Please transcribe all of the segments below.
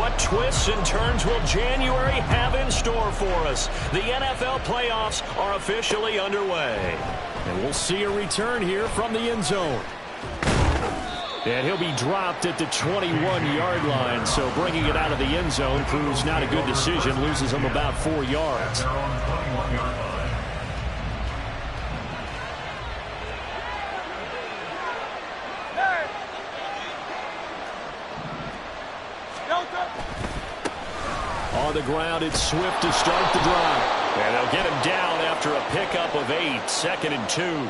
What twists and turns will January have in store for us? The NFL playoffs are officially underway. And we'll see a return here from the end zone. And he'll be dropped at the 21-yard line, so bringing it out of the end zone proves not a good decision, loses him about 4 yards. On the ground, it's Swift to start the drive. And they'll get him down after a pickup of 8, 2nd and 2.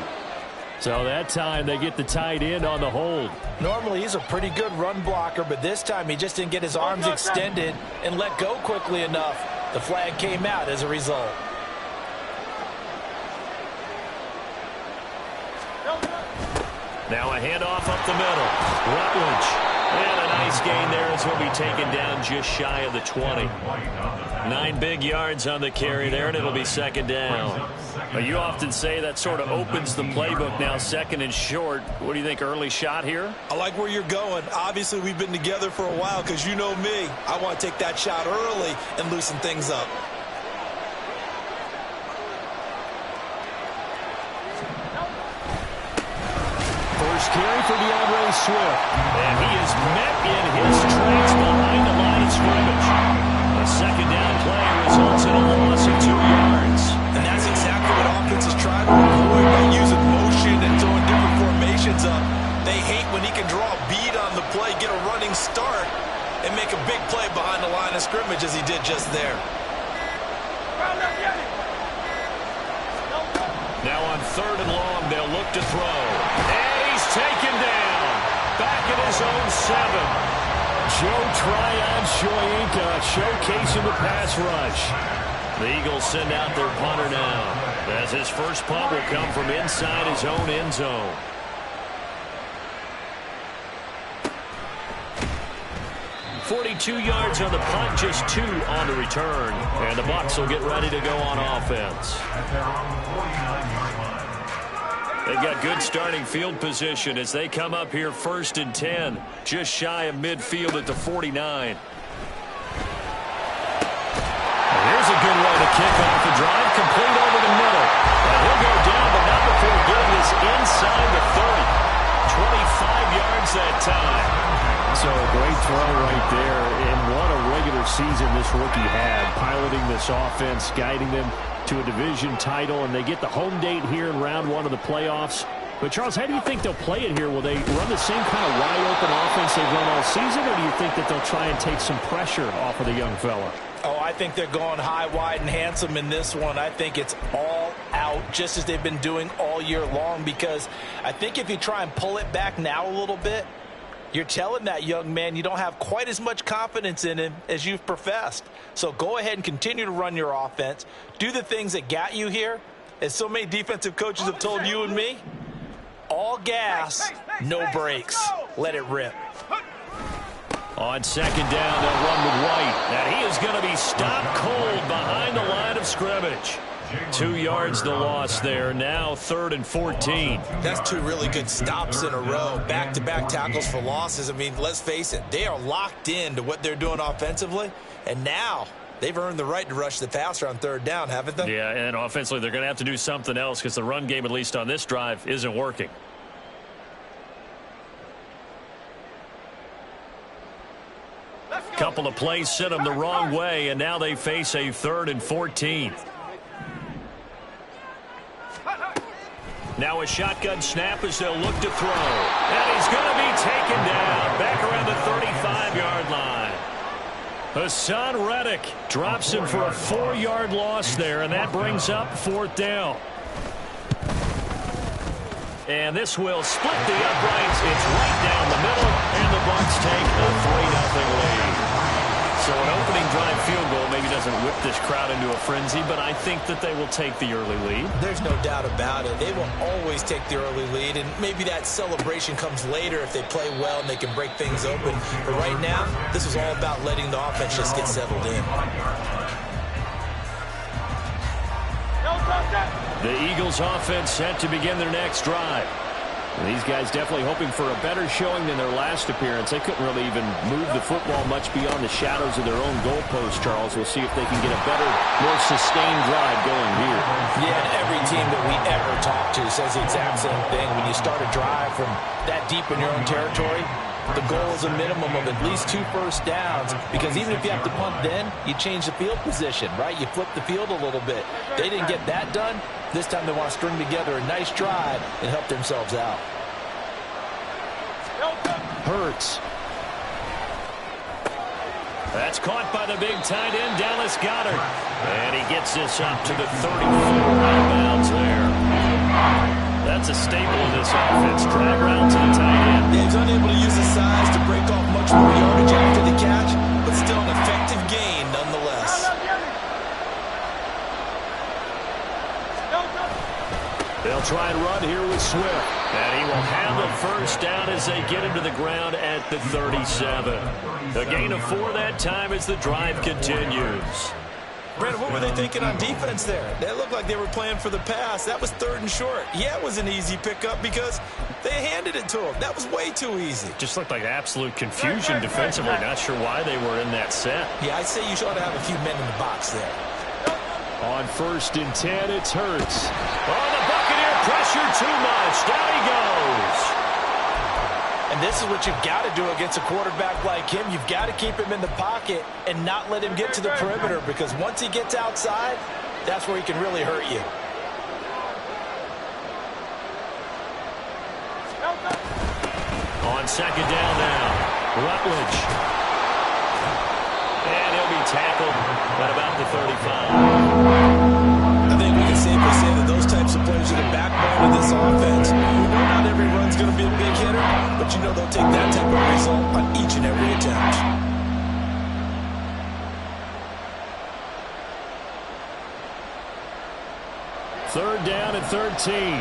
So that time they get the tight end on the hold. Normally he's a pretty good run blocker, but this time he just didn't get his arms extended and let go quickly enough. The flag came out as a result. Now a handoff up the middle. Rutledge. And a nice gain there as he'll be taken down just shy of the 20. 9 big yards on the carry there, and it'll be 2nd down. Well, you often say that sort of opens the playbook now, 2nd and short. What do you think, early shot here? I like where you're going. Obviously, we've been together for a while because you know me. I want to take that shot early and loosen things up. First carry for DeAndre Swift. And he is met in his tracks behind the line of scrimmage. A 2nd down play results in a loss of 2 yards. And that's exactly what offenses try to avoid by using motion and throwing different formations up. They hate when he can draw a bead on the play, get a running start, and make a big play behind the line of scrimmage as he did just there. Now on 3rd and long, they'll look to throw. And he's taken down. Back at his own 7. Joe Tryon-Shoyinka showcasing the pass rush. The Eagles send out their punter now, as his first punt will come from inside his own end zone. .42 yards on the punt, just 2 on the return. And the Bucs will get ready to go on offense. They've got good starting field position as they come up here 1st and 10, just shy of midfield at the 49. Here's a good way to kick off the drive, complete over the middle. And he'll go down, but not before getting this inside the 30. 25 yards that time. So a great throw right there, and what a regular season this rookie had, piloting this offense, guiding them to a division title, and they get the home date here in round 1 of the playoffs. But, Charles, how do you think they'll play it here? Will they run the same kind of wide-open offense they've run all season, or do you think that they'll try and take some pressure off of the young fella? Oh, I think they're going high, wide, and handsome in this one. I think it's all out, just as they've been doing all year long, because I think if you try and pull it back now a little bit, you're telling that young man you don't have quite as much confidence in him as you've professed. So go ahead and continue to run your offense. Do the things that got you here. As so many defensive coaches have told you and me, all gas, no brakes. Let it rip. On 2nd down, they'll run with White. And he is going to be stopped cold behind the line of scrimmage. 2 yards the loss there. Now 3rd and 14. That's 2 really good stops in a row. Back-to-back tackles for losses. I mean, let's face it. They are locked in to what they're doing offensively. And now they've earned the right to rush the passer on 3rd down, haven't they? Yeah, and offensively they're going to have to do something else because the run game, at least on this drive, isn't working. Couple of plays sent them the wrong way, and now they face a 3rd and 14. Now a shotgun snap as they'll look to throw. And he's going to be taken down back around the 35-yard line. Hassan Reddick drops him for a 4-yard loss there, and that brings up 4th down. And this will split the uprights. It's right down the middle, and the Bucs take a 3-0 lead. So an opening drive field goal maybe doesn't whip this crowd into a frenzy, but I think that they will take the early lead. There's no doubt about it. They will always take the early lead, and maybe that celebration comes later if they play well and they can break things open. But right now, this is all about letting the offense just get settled in. The Eagles offense set to begin their next drive. These guys definitely hoping for a better showing than their last appearance. They couldn't really even move the football much beyond the shadows of their own goalpost, Charles. We'll see if they can get a better, more sustained drive going here. Yeah, and every team that we ever talk to says the exact same thing. When you start a drive from that deep in your own territory, the goal is a minimum of at least 2 first downs, because even if you have to punt then, you change the field position, right? You flip the field a little bit. They didn't get that done. This time they want to string together a nice drive and help themselves out. Hurts. That's caught by the big tight end, Dallas Goedert. And he gets this up to the 34 out of bounds there. That's a staple of this offense. Drag route to the tight end. Yeah, he's unable to use his size to break off much more yardage after the catch, but still an effective gain nonetheless. They'll try and run here with Swift. And he will have the first down as they get him to the ground at the 37. A gain of 4 that time as the drive continues. Brandon, what were they thinking on defense there? They looked like they were playing for the pass. That was 3rd and short. Yeah, it was an easy pickup because they handed it to him. That was way too easy. Just looked like absolute confusion defensively. Not sure why they were in that set. Yeah, I'd say you ought to have a few men in the box there. On 1st and 10, it's Hurts. Oh, the Buccaneer pressure too much. Down he goes. And this is what you've got to do against a quarterback like him. You've got to keep him in the pocket and not let him get to the perimeter, because once he gets outside, that's where he can really hurt you. On 2nd down now, Rutledge. And he'll be tackled at about the 35. I think we can safely say that those types of players are the backbone of this offense. We know not every run's going to be a big hitter, but you know they'll take that type of result on each and every attempt. Third down and 13.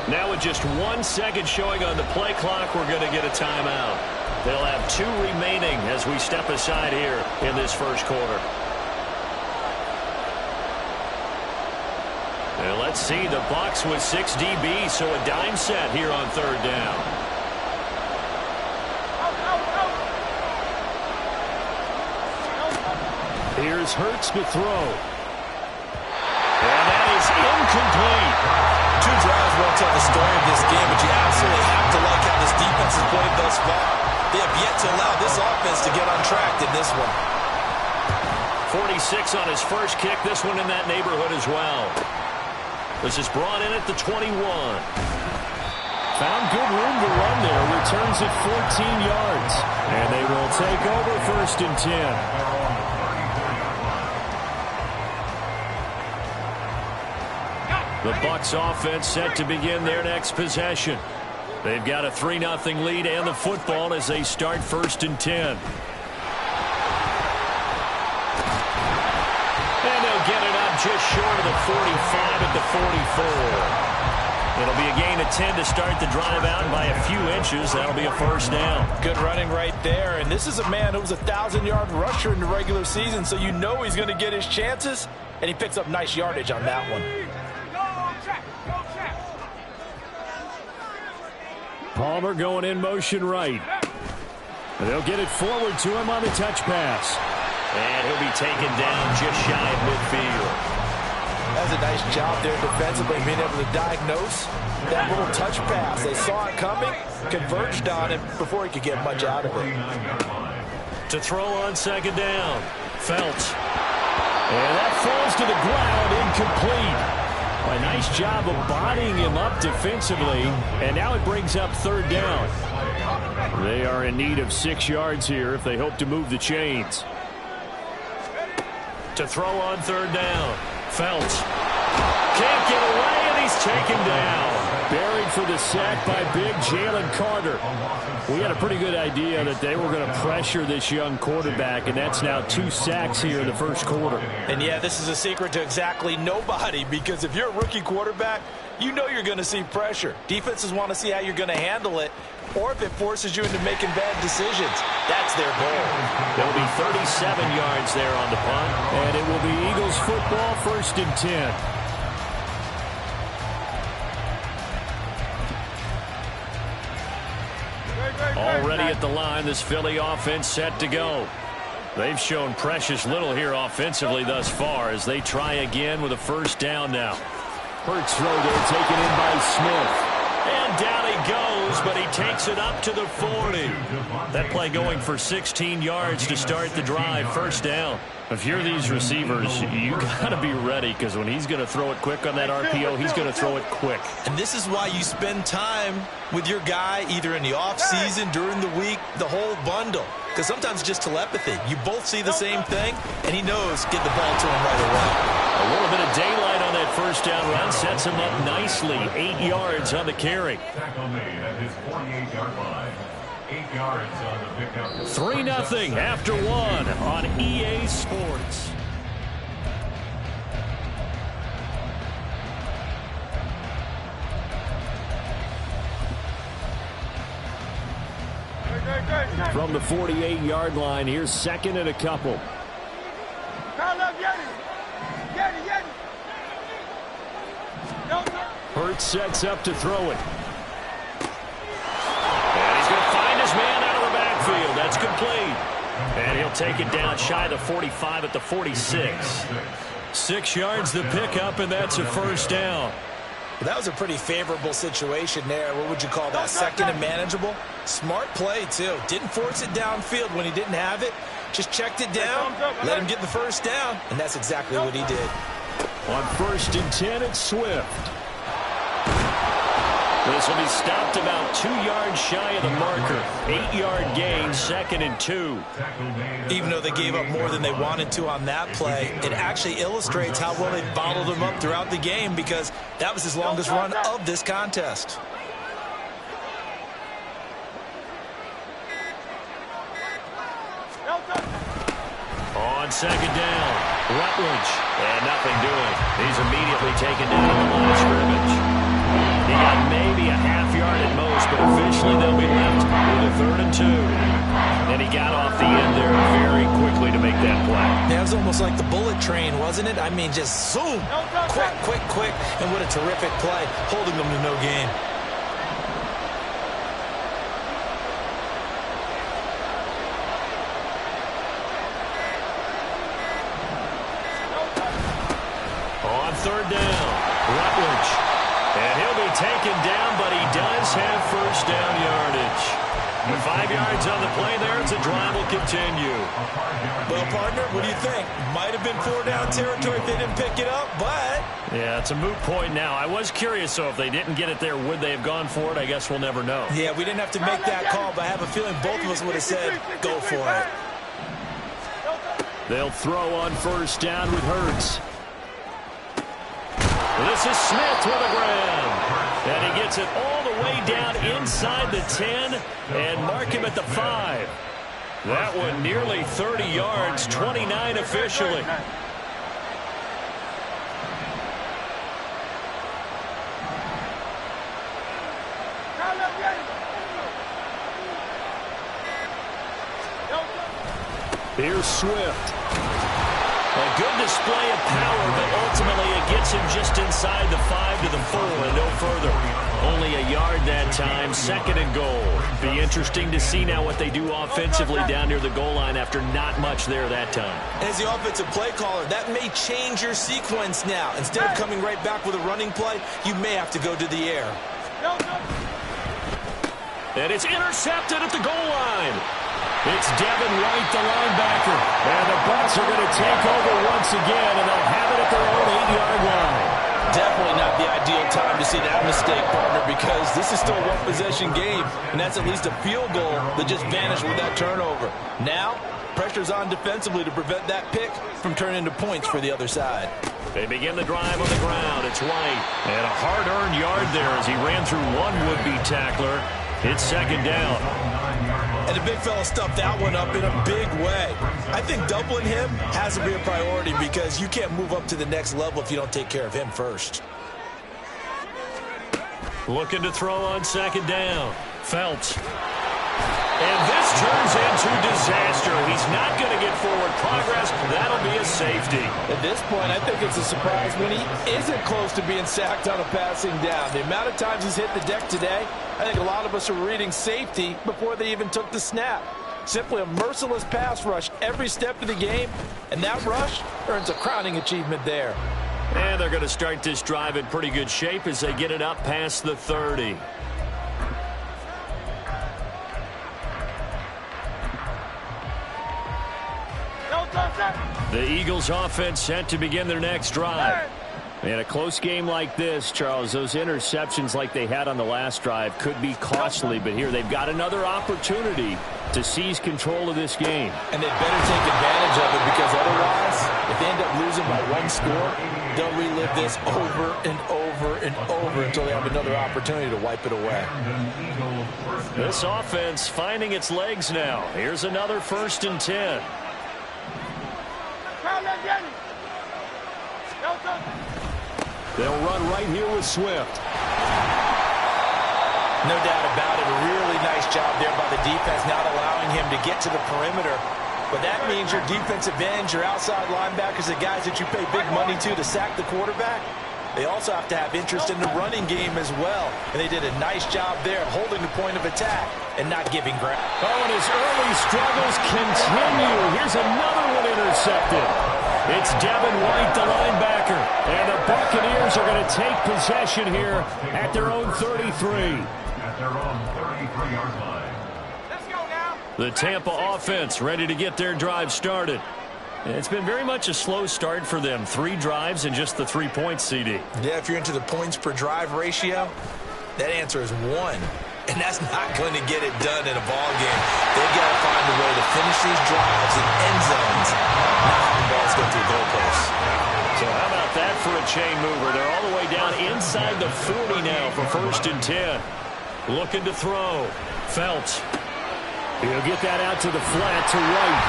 Now with just 1 second showing on the play clock, we're going to get a timeout. They'll have 2 remaining as we step aside here in this first quarter. And let's see, the Bucs with 6 DBs, so a dime set here on 3rd down. Here's Hurts to throw. And that is incomplete. 2 drives won't tell the story of this game, but you absolutely have to like how this defense has played thus far. They have yet to allow this offense to get on track in this one. 46 on his first kick, this one in that neighborhood as well. This is brought in at the 21. Found good room to run there. Returns it 14 yards. And they will take over 1st and 10. The Bucs offense set to begin their next possession. They've got a 3-0 lead and the football as they start 1st and 10. And they'll get it up just short of the 45 at the 44. It'll be a gain of 10 to start the drive out, and by a few inches, that'll be a first down. Good running right there, and this is a man who was a 1,000-yard rusher in the regular season, so you know he's going to get his chances, and he picks up nice yardage on that one. Palmer going in motion right. They'll get it forward to him on the touch pass. And he'll be taken down just shy of midfield. That's a nice job there defensively, being able to diagnose that little touch pass. They saw it coming, converged on him before he could get much out of it. To throw on 2nd down, Felts. And that falls to the ground, incomplete. A nice job of bodying him up defensively, and now it brings up 3rd down. They are in need of 6 yards here if they hope to move the chains. To throw on 3rd down, Felts. Can't get away, and he's taken down. Buried for the sack by big Jalen Carter. We had a pretty good idea that they were going to pressure this young quarterback, and that's now 2 sacks here in the first quarter. And yeah, this is a secret to exactly nobody, because if you're a rookie quarterback, you know you're going to see pressure. Defenses want to see how you're going to handle it, or if it forces you into making bad decisions. That's their goal. There'll be 37 yards there on the punt. And it will be Eagles football, 1st and 10. Already at the line, this Philly offense set to go. They've shown precious little here offensively thus far as they try again with a 1st down now. Hurts throw there, taken in by Smith. And down he goes, but he takes it up to the 40. That play going for 16 yards to start the drive, 1st down. If you're these receivers, you got to be ready, because when he's going to throw it quick on that RPO, he's going to throw it quick. And this is why you spend time with your guy either in the offseason, during the week, the whole bundle. Because sometimes it's just telepathy. You both see the same thing, and he knows get the ball to him right away. A little bit of daylight on that 1st down run sets him up nicely. 8 yards on the carry. 3-0 after 1 on EA Sports. From the 48-yard line, here's 2nd and a couple. Hurts sets up to throw it. And he's going to find his man out of the backfield. That's complete. And he'll take it down shy of the 45 at the 46. 6 yards the pickup, and that's a 1st down. That was a pretty favorable situation there. What would you call that? 2nd and manageable? Smart play, too. Didn't force it downfield when he didn't have it. Just checked it down, let him get the 1st down, and that's exactly what he did. On 1st and 10, it's Swift. This will be stopped about 2 yards shy of the marker. 8-yard gain, 2nd and 2. Even though they gave up more than they wanted to on that play, it actually illustrates how well they bottled them up throughout the game, because that was his longest run of this contest. On 2nd down, Rutledge. And nothing doing. He's immediately taken down at the line of scrimmage. He got maybe a half yard at most, but officially they'll be left with a 3rd and 2. And he got off the end there very quickly to make that play. That was almost like the bullet train, wasn't it? I mean, just zoom. Quick, quick, quick. And what a terrific play, holding them to no gain. On 3rd down, Rutledge. And he'll be taken down, but he does have 1st down yardage. With 5 yards on the play there, the drive will continue. Well, partner, what do you think? Might have been 4-down territory if they didn't pick it up, but... Yeah, it's a moot point now. I was curious, so if they didn't get it there, would they have gone for it? I guess we'll never know. Yeah, we didn't have to make that call, but I have a feeling both of us would have said, go for it. They'll throw on 1st down with Hurts. This is Smith with a grab. And he gets it all the way down inside the 10 and mark him at the 5. That one nearly 30 yards, 29 officially. Here's Swift. A good display of power, but ultimately it gets him just inside the 5 to the 4 and no further. Only a yard that time, 2nd and goal. Be interesting to see now what they do offensively down near the goal line after not much there that time. As the offensive play caller, that may change your sequence now. Instead of coming right back with a running play, you may have to go to the air. And it's intercepted at the goal line. It's Devin White, the linebacker. And the Bucs are going to take over once again, and they'll have it at their own 8-yard line. Definitely not the ideal time to see that mistake, partner, because this is still a one-possession game, and that's at least a field goal that just vanished with that turnover. Now, pressure's on defensively to prevent that pick from turning into points for the other side. They begin the drive on the ground. It's White. And a hard-earned yard there as he ran through one would-be tackler. It's 2nd down. And the big fella stuffed that one up in a big way. I think doubling him has to be a priority because you can't move up to the next level if you don't take care of him first. Looking to throw on second down. Phelps. And this turns into disaster. He's not going to get forward progress. That'll be a safety. At this point, I think it's a surprise when he isn't close to being sacked on a passing down. The amount of times he's hit the deck today, I think a lot of us are reading safety before they even took the snap. Simply a merciless pass rush every step of the game, and that rush earns a crowning achievement there. And they're going to start this drive in pretty good shape as they get it up past the 30. The Eagles offense set to begin their next drive. In a close game like this, Charles, those interceptions like they had on the last drive could be costly, but here they've got another opportunity to seize control of this game. And they better take advantage of it, because otherwise, if they end up losing by one score, they'll relive this over and over and over until they have another opportunity to wipe it away. This offense finding its legs now. Here's another 1st and 10. They'll run right here with Swift. No doubt about it. A really nice job there by the defense, not allowing him to get to the perimeter. But that means your defensive ends, your outside linebackers, the guys that you pay big money to sack the quarterback, they also have to have interest in the running game as well. And they did a nice job there of holding the point of attack and not giving ground. Oh, and his early struggles continue. Here's another one intercepted. It's Devin White, the linebacker. And the Buccaneers are going to take possession here at their own 33. At their own 33-yard line. Let's go now. The Tampa offense ready to get their drive started. It's been very much a slow start for them. 3 drives and just the 3 points, CD. Yeah, if you're into the points per drive ratio, that answer is 1. And that's not going to get it done in a ball game. They've got to find a way to finish these drives in end zones, not having balls go through goalposts. So how about that for a chain mover? They're all the way down inside the 40 now for 1st and 10. Looking to throw. Phelps. He'll get that out to the flat to White.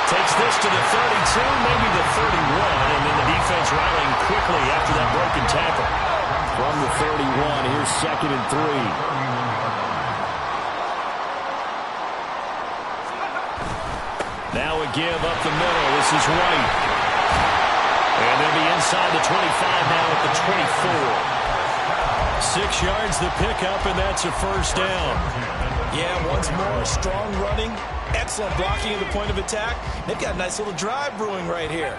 Takes this to the 32, maybe the 31, and then the defense rallying quickly after that broken tackle. From the 31, here's 2nd and 3. Now a give up the middle. This is White. And they'll be inside the 25 now at the 24. 6 yards the pickup, and that's a 1st down. Yeah, once more, strong running, excellent blocking at the point of attack. They've got a nice little drive brewing right here.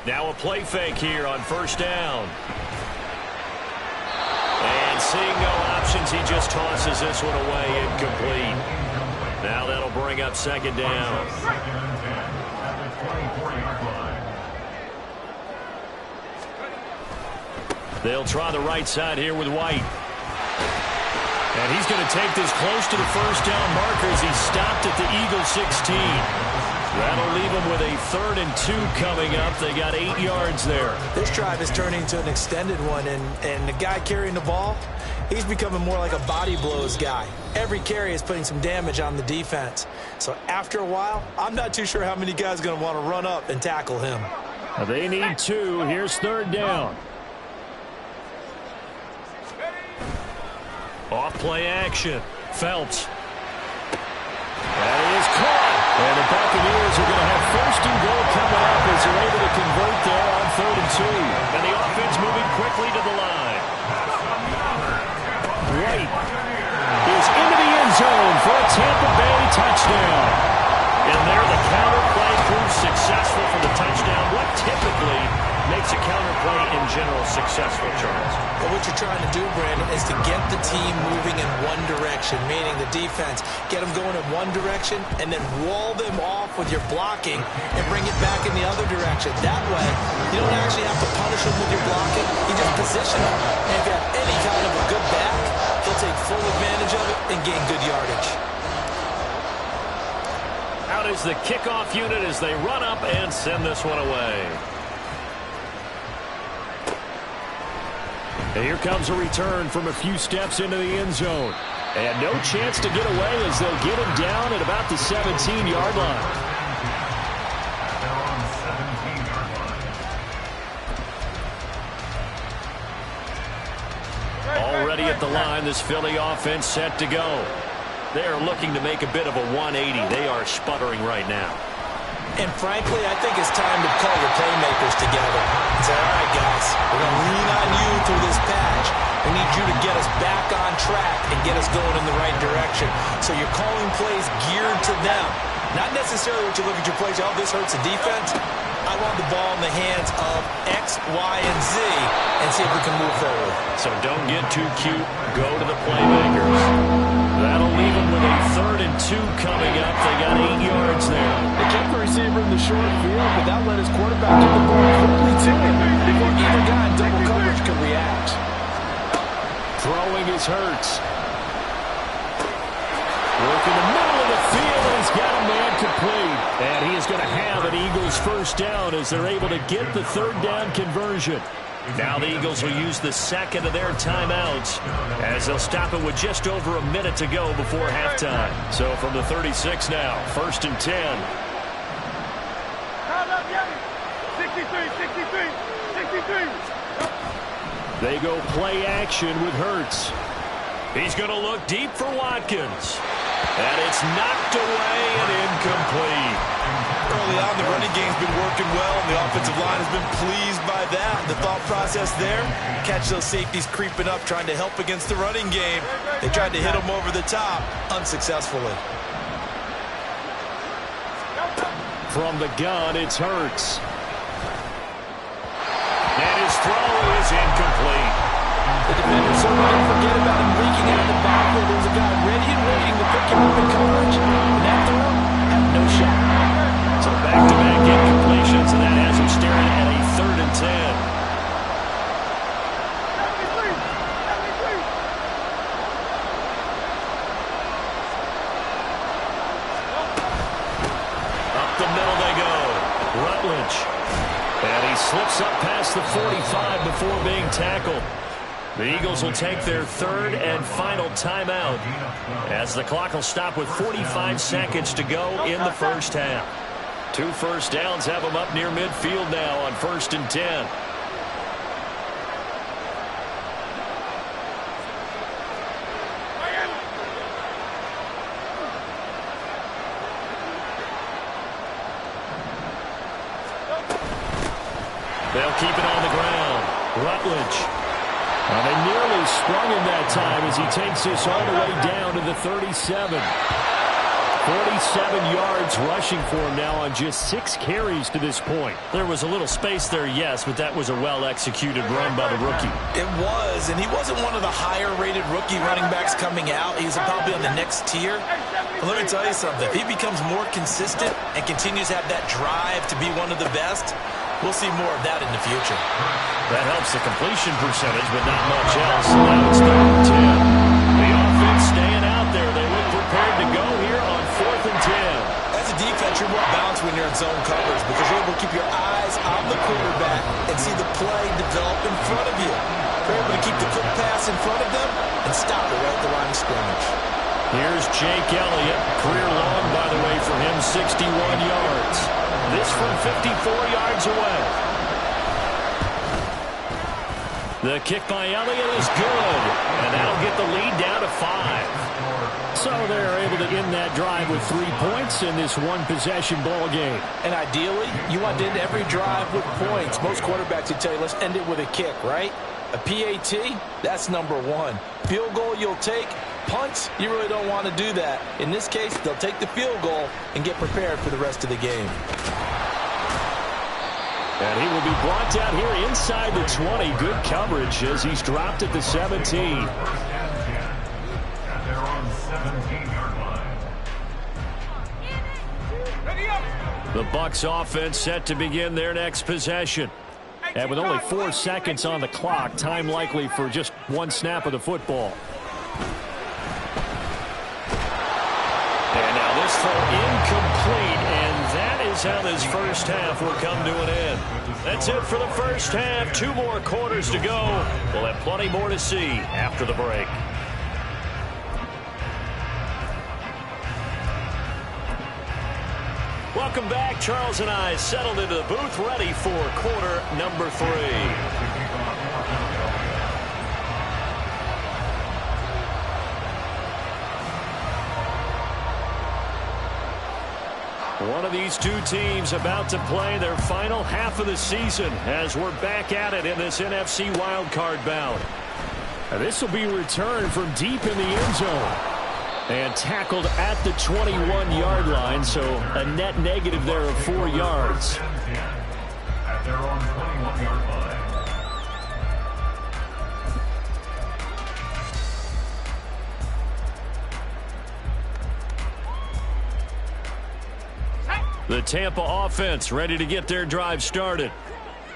Now a play fake here on 1st down. And seeing no options, he just tosses this one away, incomplete. Now that'll bring up 2nd down. They'll try the right side here with White. And he's going to take this close to the 1st down marker as he's stopped at the Eagle 16. That'll leave them with a 3rd and 2 coming up. They got 8 yards there. This drive is turning into an extended one, and the guy carrying the ball, he's becoming more like a body blows guy. Every carry is putting some damage on the defense. So after a while, I'm not too sure how many guys are going to want to run up and tackle him. They need 2. Here's 3rd down. Off play action. Phelps. That is caught. And the Buccaneers are going to have 1st and goal coming up as they're able to convert there on 3rd and 2. And the offense moving quickly to the line. White is into the end zone for a Tampa Bay touchdown. And there the counter play proves successful for the touchdown. What typically makes a counter play in general successful, Charles? Well, what you're trying to do, Brandon, is to get the team moving in one direction, meaning the defense, get them going in one direction, and then wall them off with your blocking and bring it back in the other direction. That way, you don't actually have to punish them with your blocking. You just position them. And if you have any kind of a good back, they'll take full advantage of it and gain good yardage. Out is the kickoff unit as they run up and send this one away. And here comes a return from a few steps into the end zone. And no chance to get away as they'll get him down at about the 17-yard line. at the line. This Philly offense set to go. They are looking to make a bit of a 180. They are sputtering right now. And frankly, I think it's time to call the playmakers together and say, all right, guys, we're going to lean on you through this patch. We need you to get us back on track and get us going in the right direction. So you're calling plays geared to them. Not necessarily what you look at your plays, oh, this hurts the defense. I want the ball in the hands of X, Y, and Z and see if we can move forward. So don't get too cute. Go to the playmakers. That'll leave them with a 3rd and 2 coming up. They got 8 yards there. They kept the receiver in the short field, but that let his quarterback get the ball quickly to him before either guy in double coverage could react. Throwing is Hurts. Work in the middle of the field, and he's got a man complete. And he is going to have an Eagles first down as they're able to get the 3rd down conversion. Now the Eagles will use the 2nd of their timeouts as they'll stop it with just over a minute to go before halftime. So from the 36 now, 1st and 10. 63. They go play action with Hurts. He's going to look deep for Watkins. And it's knocked away and incomplete. Early on, the running game's been working well, and the offensive line has been pleased by that. The thought process there, catch those safeties creeping up, trying to help against the running game. They tried to hit them over the top, unsuccessfully. From the gun, it's Hurts. And his throw is incomplete. The defender certainly didn't forget about him leaking out of the backfield. There was a guy ready and waiting to pick him up in coverage. And that throw had no shot. So back-to-back incompletions, and that has him staring at a 3rd and 10. Up the middle they go. Rutledge. And he slips up past the 45 before being tackled. The Eagles will take their 3rd and final timeout as the clock will stop with 45 seconds to go in the first half. 2 first downs have them up near midfield now on 1st and 10. They'll keep it on the ground. Rutledge. Well, they nearly sprung him that time as he takes this all the way down to the 37. 47 yards rushing for him now on just 6 carries to this point. There was a little space there, yes, but that was a well-executed run by the rookie. It was, and he wasn't one of the higher-rated rookie running backs coming out. He's probably on the next tier. But let me tell you something. If he becomes more consistent and continues to have that drive to be one of the best, we'll see more of that in the future. That helps the completion percentage, but not much else. Now it's 3rd and 10. The offense staying out there. They look prepared to go here on 4th and 10. As a defense, you're more balanced when you're in zone coverage because you're able to keep your eyes on the quarterback and see the play develop in front of you. You're able to keep the quick pass in front of them and stop it right at the line of scrimmage. Here's Jake Elliott. Career long, by the way, for him, 61 yards. This from 54 yards away. The kick by Elliott is good. And that'll get the lead down to 5. So they're able to end that drive with 3 points in this one-possession ball game. And ideally, you want to end every drive with points. Most quarterbacks would tell you, let's end it with a kick, right? A PAT, that's number 1. Field goal you'll take. Punts, you really don't want to do that. In this case, they'll take the field goal and get prepared for the rest of the game. And he will be brought down here inside the 20. Good coverage as he's dropped at the 17. The Bucs offense set to begin their next possession. And with only 4 seconds on the clock, time likely for just 1 snap of the football. And now this throw incomplete, and that is how this first half will come to an end. That's it for the first half. 2 more quarters to go. We'll have plenty more to see after the break. Welcome back. Charles and I settled into the booth, ready for quarter number 3. One of these two teams about to play their final half of the season as we're back at it in this NFC wildcard bout. And this will be returned from deep in the end zone. And tackled at the 21-yard line, so a net negative there of 4 yards. At their own 21-yard line. The Tampa offense ready to get their drive started.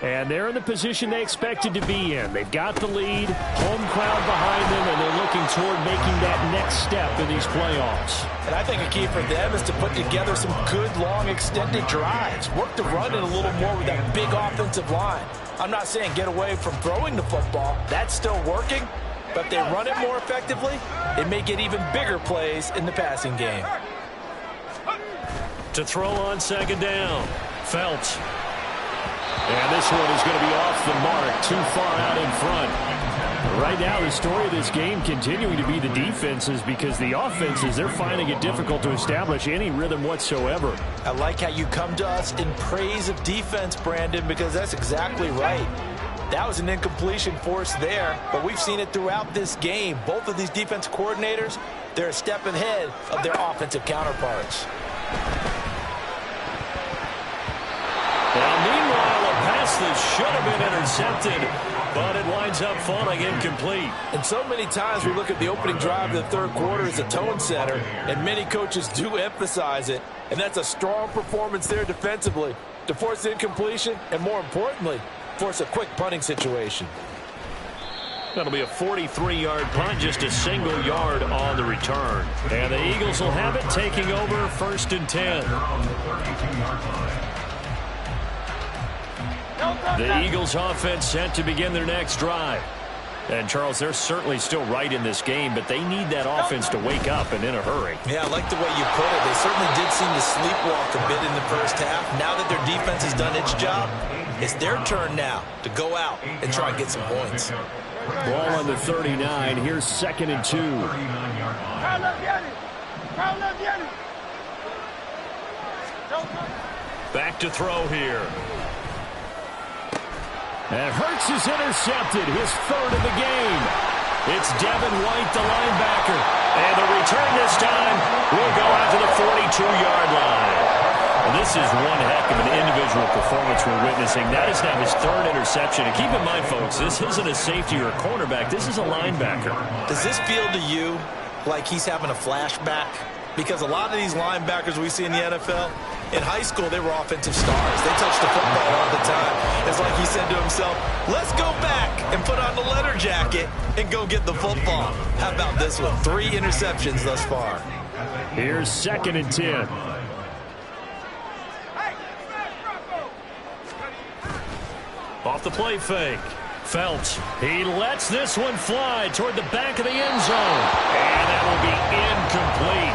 And they're in the position they expected to be in. They've got the lead, home crowd behind them, and they're looking toward making that next step in these playoffs. And I think a key for them is to put together some good, long, extended drives. Work the run in a little more with that big offensive line. I'm not saying get away from throwing the football. That's still working. But if they run it more effectively, they may get even bigger plays in the passing game. To throw on second down, Felts. And this one is going to be off the mark, too far out in front. Right now, the story of this game continuing to be the defenses, because the offenses, they're finding it difficult to establish any rhythm whatsoever. I like how you come to us in praise of defense, Brandon, because that's exactly right. That was an incompletion forced there, but we've seen it throughout this game. Both of these defense coordinators, they're a step ahead of their offensive counterparts. Now, meanwhile, a pass that should have been intercepted, but it winds up falling incomplete. And so many times we look at the opening drive of the third quarter as a tone setter, and many coaches do emphasize it, and that's a strong performance there defensively to force incompletion and, more importantly, force a quick punting situation. That'll be a 43-yard punt, just a single yard on the return. And the Eagles will have it, taking over 1st and 10. The Eagles offense set to begin their next drive. And, Charles, they're certainly still right in this game, but they need that offense to wake up and in a hurry. Yeah, I like the way you put it. They certainly did seem to sleepwalk a bit in the first half. Now that their defense has done its job, it's their turn now to go out and try and get some points. Ball on the 39. Here's 2nd and 2. Back to throw here. And Hurts is intercepted, his 3rd of the game. It's Devin White, the linebacker. And the return this time will go out to the 42-yard line. And this is one heck of an individual performance we're witnessing. That is now his 3rd interception. And keep in mind, folks, this isn't a safety or a cornerback. This is a linebacker. Does this feel to you like he's having a flashback? Because a lot of these linebackers we see in the NFL, in high school, they were offensive stars. They touched the football all the time. It's like he said to himself, let's go back and put on the leather jacket and go get the football. How about this one? 3 interceptions thus far. Here's 2nd and 10. Off the play fake. Felts, he lets this one fly toward the back of the end zone. And that will be incomplete.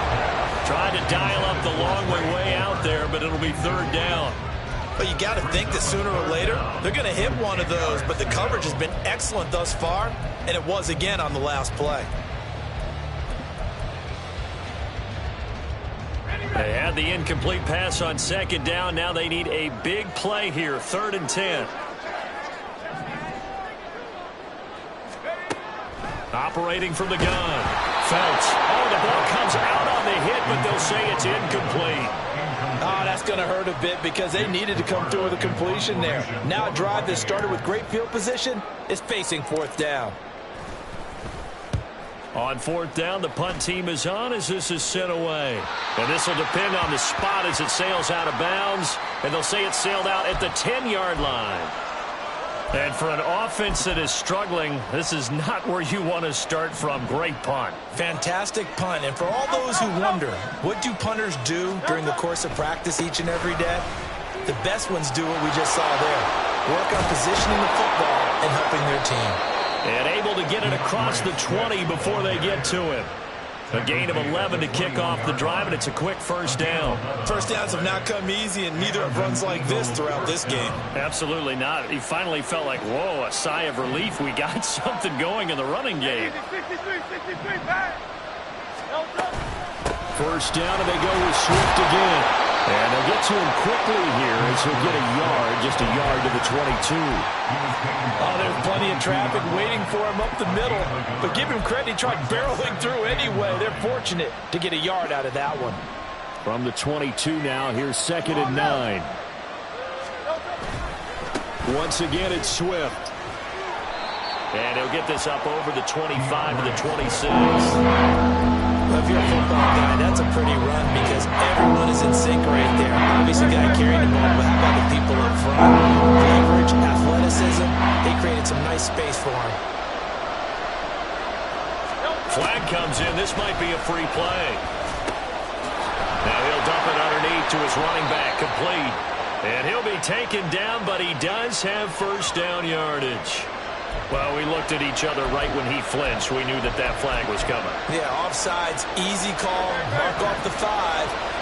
Tried to dial up the long way out there, but it'll be 3rd down. But you got to think that sooner or later, they're going to hit one of those. But the coverage has been excellent thus far, and it was again on the last play. They had the incomplete pass on 2nd down. Now they need a big play here, 3rd and 10. Operating from the gun. Felts. Oh, the ball comes out on the hit, but they'll say it's incomplete. Oh, that's going to hurt a bit because they needed to come through with a completion there. Now a drive that started with great field position is facing 4th down. On 4th down, the punt team is on as this is sent away. And this will depend on the spot as it sails out of bounds. And they'll say it sailed out at the 10-yard line. And for an offense that is struggling, this is not where you want to start from. Great punt. Fantastic punt. And for all those who wonder, what do punters do during the course of practice each and every day? The best ones do what we just saw there. Work on positioning the football and helping their team. And able to get it across the 20 before they get to him. A gain of 11 to kick off the drive, and it's a quick 1st down. First downs have not come easy, and neither have runs like this throughout this game. Absolutely not. He finally felt like, whoa, a sigh of relief. We got something going in the running game. 1st down, and they go with Swift again. And they'll get to him quickly here as he'll get a yard, just a yard to the 22. Oh, there's plenty of traffic waiting for him up the middle. But give him credit, he tried barreling through anyway. They're fortunate to get a yard out of that one. From the 22 now, here's 2nd and 9. Once again, it's Swift. And he'll get this up over the 25 to the 26. Well, if you're a football guy, that's a pretty run because everyone is in sync right there. Obviously, the guy carrying the ball, but how about the people up front? Leverage, athleticism, they created some nice space for him. Flag comes in. This might be a free play. Now he'll dump it underneath to his running back, complete. And he'll be taken down, but he does have first down yardage. Well, we looked at each other right when he flinched. We knew that that flag was coming. Yeah, offsides, easy call, mark off the 5,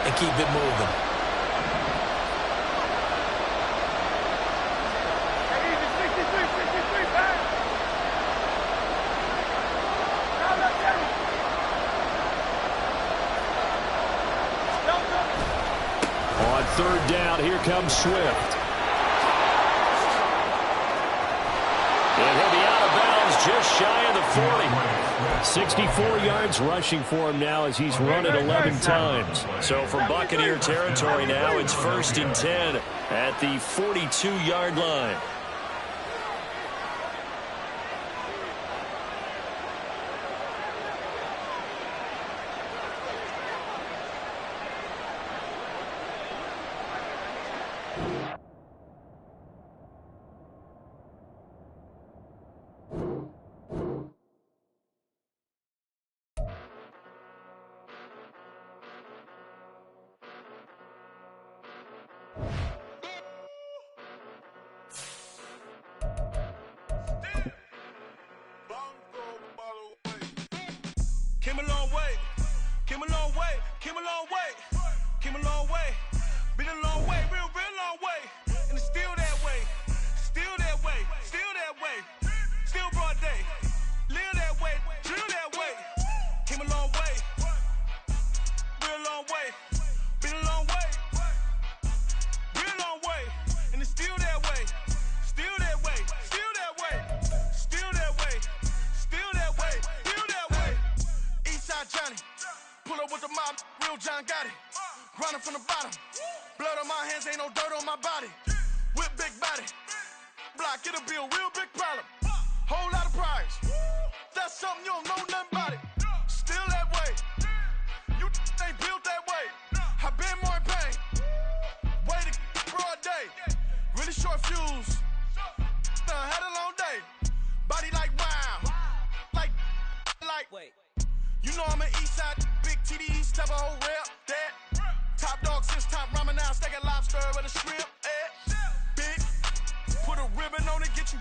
and keep it moving. On 3rd down, here comes Swift. And he'll be out of bounds just shy of the 40. 64 yards rushing for him now as he's run it 11 times. So from Buccaneer territory now, it's 1st and 10 at the 42-yard line. Came a long way, came a long way, came a long way, came a long way, been a long way, real long way, and it's still that way, still that way, still that way, still broad day, live that way, drill that way, came a long way, real long way, been a long way, real long way, and it's still that way, still that way, still that way, still that way, still that way, still that way. Eastside Johnny, pull up with the mob, real John got it. Grinding from the bottom, blood on my hands, ain't no dirt on my body. Whip big body, block, it'll be a real big problem. Whole lot of prize, that's something you don't know nothing about it. Still that way, you ain't built that way. I been more in pain, way to broad day. Really short fuse, had a long day. Body like wow, like. Wait. You know I'm an Eastside, big TD, step a whole rep, that. Top dog since top ramen now, steak and lobster with a shrimp, big. Put a ribbon on it, get you